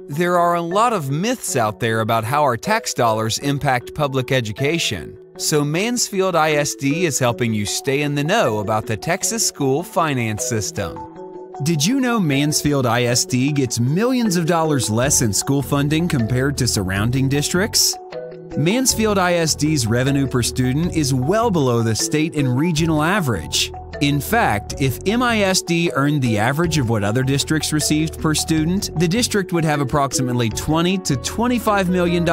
There are a lot of myths out there about how our tax dollars impact public education, so Mansfield ISD is helping you stay in the know about the Texas school finance system. Did you know Mansfield ISD gets millions of dollars less in school funding compared to surrounding districts? Mansfield ISD's revenue per student is well below the state and regional average. In fact, if MISD earned the average of what other districts received per student, the district would have approximately $20 to $25 million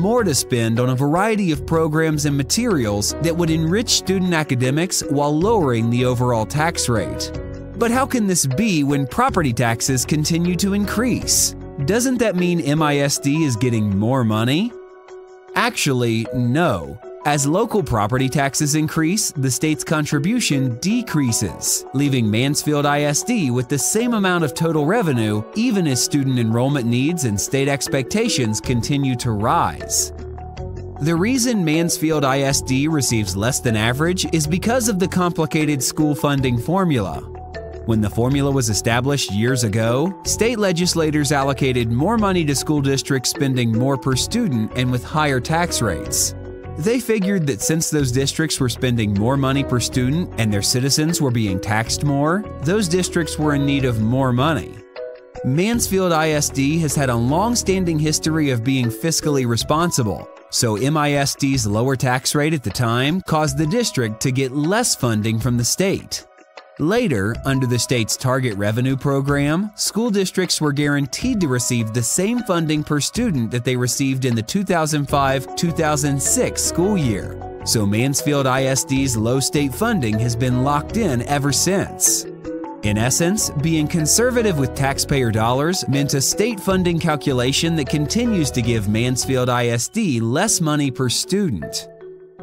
more to spend on a variety of programs and materials that would enrich student academics while lowering the overall tax rate. But how can this be when property taxes continue to increase? Doesn't that mean MISD is getting more money? Actually, no. As local property taxes increase, the state's contribution decreases, leaving Mansfield ISD with the same amount of total revenue even as student enrollment needs and state expectations continue to rise. The reason Mansfield ISD receives less than average is because of the complicated school funding formula. When the formula was established years ago, state legislators allocated more money to school districts spending more per student and with higher tax rates. They figured that since those districts were spending more money per student and their citizens were being taxed more, those districts were in need of more money. Mansfield ISD has had a long-standing history of being fiscally responsible, so MISD's lower tax rate at the time caused the district to get less funding from the state. Later, under the state's Target Revenue Program, school districts were guaranteed to receive the same funding per student that they received in the 2005-2006 school year. So Mansfield ISD's low state funding has been locked in ever since. In essence, being conservative with taxpayer dollars meant a state funding calculation that continues to give Mansfield ISD less money per student.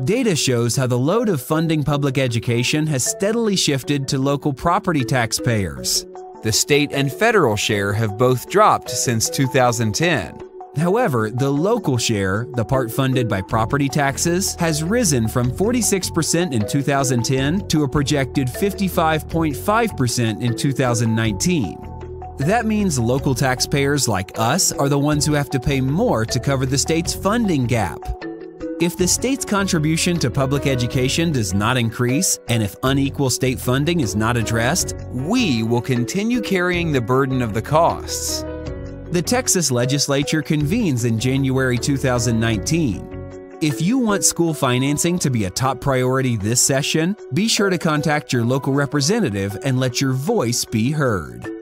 Data shows how the load of funding public education has steadily shifted to local property taxpayers. The state and federal share have both dropped since 2010. However, the local share, the part funded by property taxes, has risen from 46% in 2010 to a projected 55.5% in 2019. That means local taxpayers like us are the ones who have to pay more to cover the state's funding gap. If the state's contribution to public education does not increase, and if unequal state funding is not addressed, we will continue carrying the burden of the costs. The Texas legislature convenes in January 2019. If you want school financing to be a top priority this session, be sure to contact your local representative and let your voice be heard.